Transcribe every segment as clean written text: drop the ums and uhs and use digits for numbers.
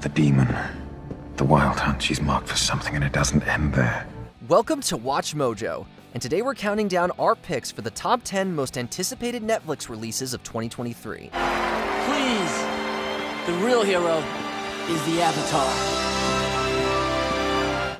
The demon. The Wild Hunt. She's marked for something and it doesn't end there. Welcome to Watch Mojo, and today we're counting down our picks for the top 10 most anticipated Netflix releases of 2023. Please, the real hero is the Avatar.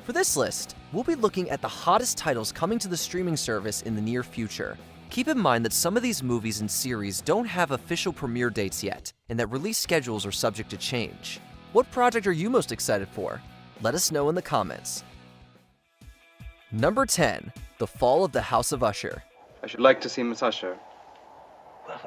For this list, we'll be looking at the hottest titles coming to the streaming service in the near future. Keep in mind that some of these movies and series don't have official premiere dates yet, and that release schedules are subject to change. What project are you most excited for? Let us know in the comments. Number 10, The Fall of the House of Usher. I should like to see Miss Usher. Well,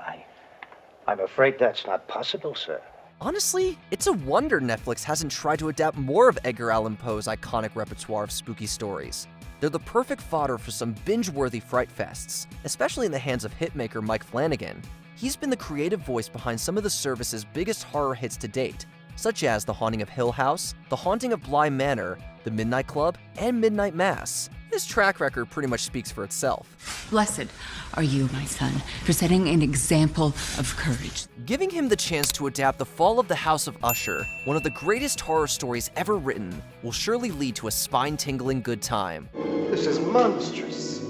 I'm afraid that's not possible, sir. Honestly, it's a wonder Netflix hasn't tried to adapt more of Edgar Allan Poe's iconic repertoire of spooky stories. They're the perfect fodder for some binge-worthy fright fests, especially in the hands of hitmaker Mike Flanagan. He's been the creative voice behind some of the service's biggest horror hits to date, such as The Haunting of Hill House, The Haunting of Bly Manor, The Midnight Club, and Midnight Mass. His track record pretty much speaks for itself. Blessed are you, my son, for setting an example of courage. Giving him the chance to adapt The Fall of the House of Usher, one of the greatest horror stories ever written, will surely lead to a spine-tingling good time. This is monstrous.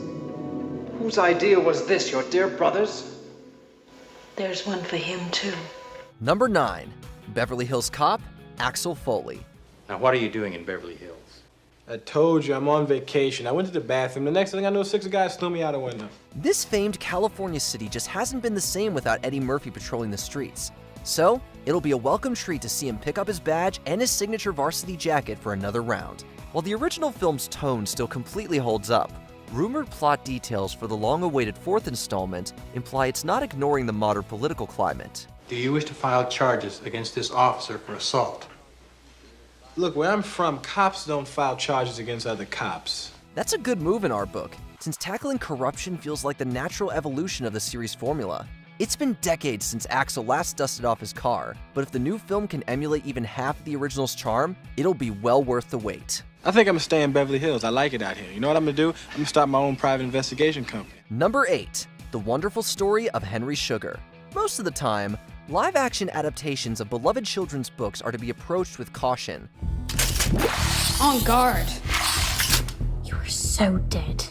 Whose idea was this, your dear brother's? There's one for him, too. Number 9, Beverly Hills Cop, Axel Foley. Now, what are you doing in Beverly Hills? I told you I'm on vacation. I went to the bathroom. The next thing I know, 6 guys threw me out a window. This famed California city just hasn't been the same without Eddie Murphy patrolling the streets. So, it'll be a welcome treat to see him pick up his badge and his signature varsity jacket for another round. While the original film's tone still completely holds up, rumored plot details for the long-awaited 4th installment imply it's not ignoring the modern political climate. Do you wish to file charges against this officer for assault? Look, where I'm from, cops don't file charges against other cops. That's a good move in our book, since tackling corruption feels like the natural evolution of the series' formula. It's been decades since Axel last dusted off his car, but if the new film can emulate even half of the original's charm, it'll be well worth the wait. I think I'm gonna stay in Beverly Hills. I like it out here. You know what I'm gonna do? I'm gonna start my own private investigation company. Number 8, The Wonderful Story of Henry Sugar. Most of the time, live-action adaptations of beloved children's books are to be approached with caution. On guard. You're so dead.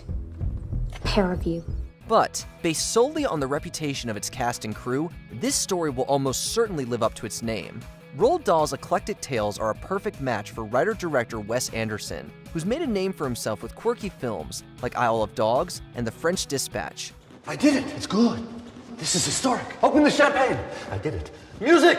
The pair of you. But, based solely on the reputation of its cast and crew, this story will almost certainly live up to its name. Roald Dahl's eclectic tales are a perfect match for writer-director Wes Anderson, who's made a name for himself with quirky films like Isle of Dogs and The French Dispatch. I did it! It's good! This is historic! Open the champagne! I did it! Music!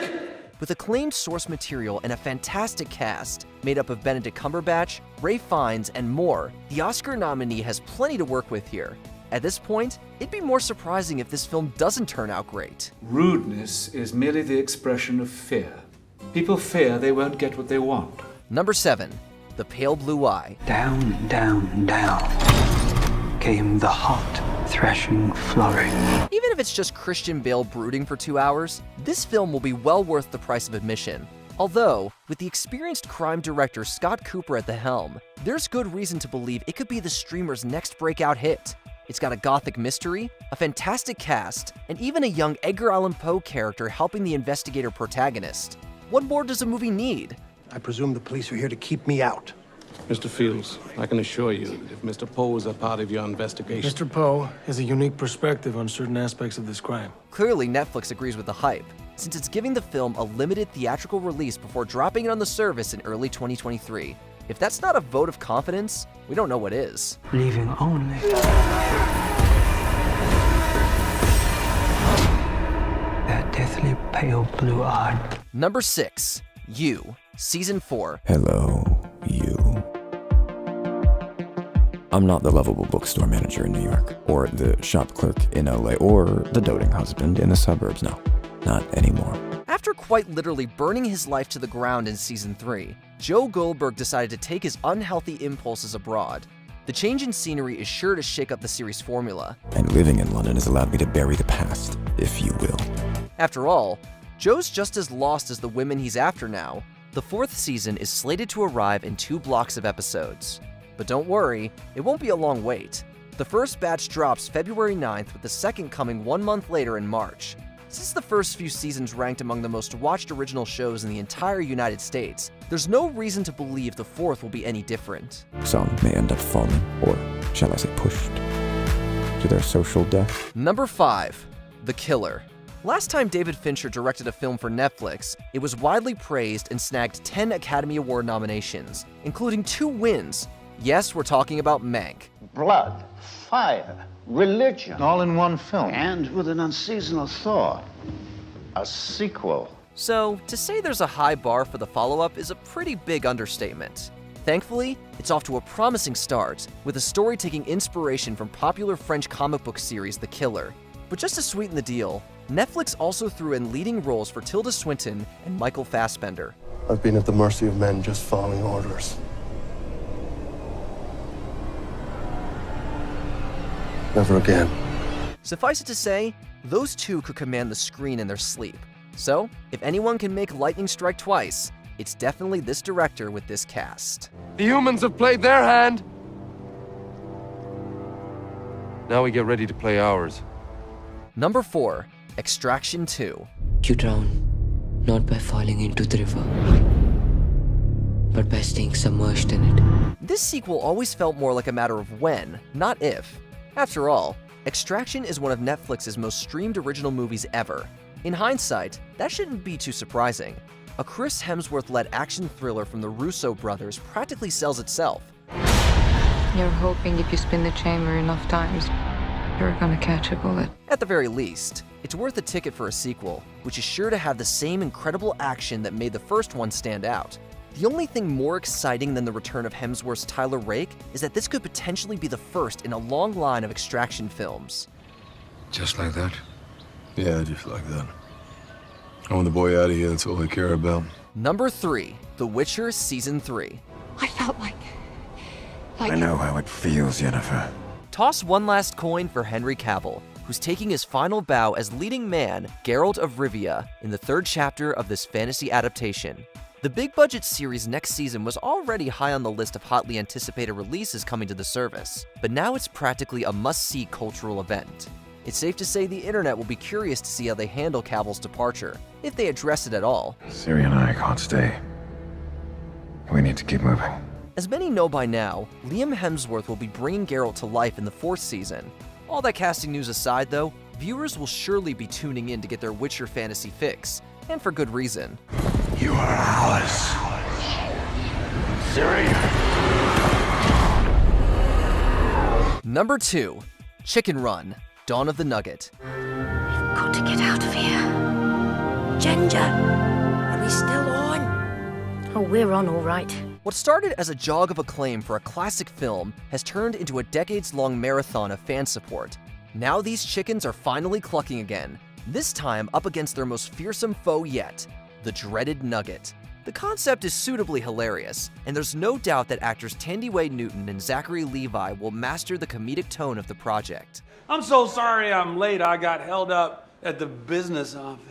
With acclaimed source material and a fantastic cast made up of Benedict Cumberbatch, Ralph Fiennes, and more, the Oscar nominee has plenty to work with here. At this point, it'd be more surprising if this film doesn't turn out great. Rudeness is merely the expression of fear. People fear they won't get what they want. Number 7, The Pale Blue Eye. Down, down, down came the hot, threshing flurry. Even if it's just Christian Bale brooding for 2 hours, this film will be well worth the price of admission. Although, with the experienced crime director Scott Cooper at the helm, there's good reason to believe it could be the streamer's next breakout hit. It's got a gothic mystery, a fantastic cast, and even a young Edgar Allan Poe character helping the investigator protagonist. What more does a movie need? I presume the police are here to keep me out. Mr. Fields, I can assure you that if Mr. Poe is a part of your investigation... Mr. Poe has a unique perspective on certain aspects of this crime. Clearly, Netflix agrees with the hype, since it's giving the film a limited theatrical release before dropping it on the service in early 2023. If that's not a vote of confidence, we don't know what is. Leaving only that deathly pale blue eye. Number 6, You, Season 4. Hello, you. I'm not the lovable bookstore manager in New York, or the shop clerk in LA, or the doting husband in the suburbs. No, not anymore. After quite literally burning his life to the ground in Season 3, Joe Goldberg decided to take his unhealthy impulses abroad. The change in scenery is sure to shake up the series' formula. And living in London has allowed me to bury the past, if you will. After all, Joe's just as lost as the women he's after now. The 4th season is slated to arrive in 2 blocks of episodes. But don't worry, it won't be a long wait. The first batch drops February 9th, with the second coming 1 month later in March. Since the first few seasons ranked among the most watched original shows in the entire United States, there's no reason to believe the fourth will be any different. Some may end up falling, or shall I say pushed, to their social death. Number 5. The Killer. Last time David Fincher directed a film for Netflix, it was widely praised and snagged 10 Academy Award nominations, including 2 wins. Yes, we're talking about Mank. Blood, fire, religion, all in one film. And with an unseasonal thought. A sequel. So, to say there's a high bar for the follow-up is a pretty big understatement. Thankfully, it's off to a promising start, with the story taking inspiration from popular French comic book series The Killer. But just to sweeten the deal, Netflix also threw in leading roles for Tilda Swinton and Michael Fassbender. I've been at the mercy of men just following orders. Never again. Suffice it to say, those two could command the screen in their sleep. So, if anyone can make lightning strike twice, it's definitely this director with this cast. The humans have played their hand. Now we get ready to play ours. Number 4. Extraction 2. You drown, not by falling into the river, but by staying submerged in it. This sequel always felt more like a matter of when, not if. After all, Extraction is one of Netflix's most streamed original movies ever. In hindsight, that shouldn't be too surprising. A Chris Hemsworth-led action thriller from the Russo brothers practically sells itself. You're hoping if you spin the chamber enough times, you're gonna catch a bullet. At the very least, it's worth a ticket for a sequel, which is sure to have the same incredible action that made the first one stand out. The only thing more exciting than the return of Hemsworth's Tyler Rake is that this could potentially be the first in a long line of Extraction films. Just like that? Yeah, just like that. I want the boy out of here, that's all I care about. Number 3. The Witcher Season 3. I felt like I know how it feels, Yennefer. Toss one last coin for Henry Cavill, who's taking his final bow as leading man, Geralt of Rivia, in the 3rd chapter of this fantasy adaptation. The big-budget series next season was already high on the list of hotly anticipated releases coming to the service, but now it's practically a must-see cultural event. It's safe to say the internet will be curious to see how they handle Cavill's departure, if they address it at all. Ciri and I can't stay. We need to keep moving. As many know by now, Liam Hemsworth will be bringing Geralt to life in the 4th season. All that casting news aside though, viewers will surely be tuning in to get their Witcher fantasy fix, and for good reason. You are ours. Ciri. Number 2. Chicken Run, Dawn of the Nugget. got to get out of here. Ginger, are we still on? Oh, we're on all right. What started as a jog of acclaim for a classic film has turned into a decades-long marathon of fan support. Now these chickens are finally clucking again, this time up against their most fearsome foe yet, the dreaded Nugget. The concept is suitably hilarious, and there's no doubt that actors Thandiwe Newton and Zachary Levi will master the comedic tone of the project. I'm so sorry I'm late. I got held up at the business office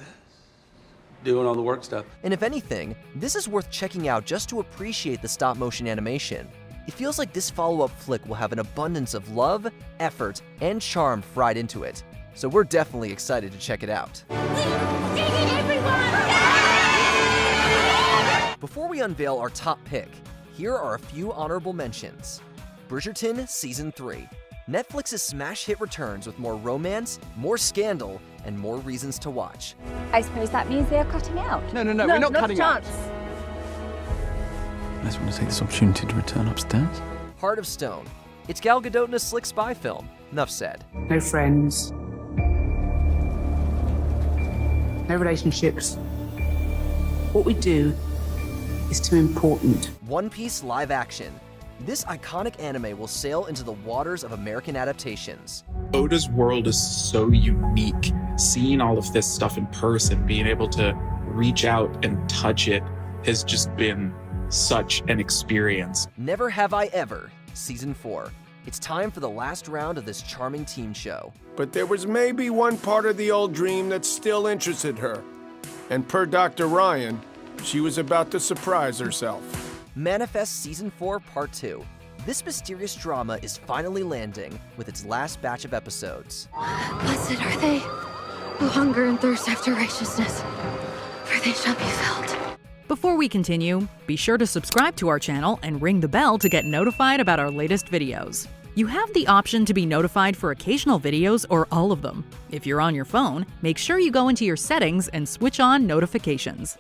doing all the work stuff. And if anything, this is worth checking out just to appreciate the stop-motion animation. It feels like this follow-up flick will have an abundance of love, effort, and charm fried into it. So we're definitely excited to check it out. Before we unveil our top pick, here are a few honorable mentions. Bridgerton Season 3. Netflix's smash hit returns with more romance, more scandal, and more reasons to watch. I suppose that means they are cutting out. No, we're not cutting out. I just want to take this opportunity to return upstairs. Heart of Stone. It's Gal Gadot in a slick spy film. Enough said. No friends. No relationships. What we do is too important. One Piece live action. This iconic anime will sail into the waters of American adaptations. Oda's world is so unique. Seeing all of this stuff in person, being able to reach out and touch it has just been such an experience. Never Have I Ever, Season 4. It's time for the last round of this charming teen show. But there was maybe one part of the old dream that still interested her. And per Dr. Ryan, she was about to surprise herself. Manifest Season 4 Part 2. This mysterious drama is finally landing with its last batch of episodes. Blessed are they who hunger and thirst after righteousness, for they shall be filled. Before we continue, be sure to subscribe to our channel and ring the bell to get notified about our latest videos. You have the option to be notified for occasional videos or all of them. If you're on your phone, make sure you go into your settings and switch on notifications.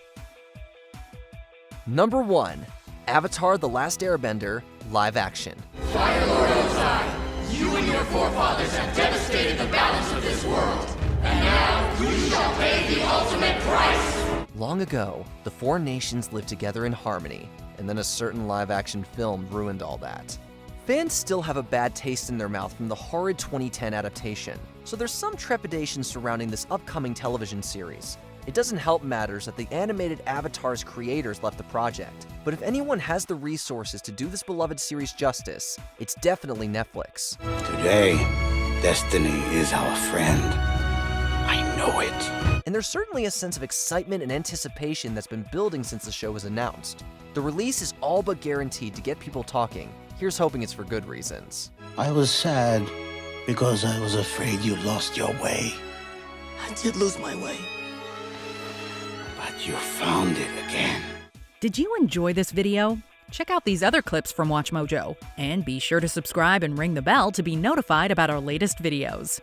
Number 1. Avatar: The Last Airbender, live action. Fire Lord Ozai, you and your forefathers have devastated the balance of this world, and now you shall pay the ultimate price! Long ago, the 4 nations lived together in harmony, and then a certain live-action film ruined all that. Fans still have a bad taste in their mouth from the horrid 2010 adaptation, so there's some trepidation surrounding this upcoming television series. It doesn't help matters that the animated Avatar's creators left the project, but if anyone has the resources to do this beloved series justice, it's definitely Netflix. Today, destiny is our friend. I know it. And there's certainly a sense of excitement and anticipation that's been building since the show was announced. The release is all but guaranteed to get people talking. Here's hoping it's for good reasons. I was sad because I was afraid you lost your way. I did lose my way. But you found it again. Did you enjoy this video? Check out these other clips from WatchMojo, and be sure to subscribe and ring the bell to be notified about our latest videos.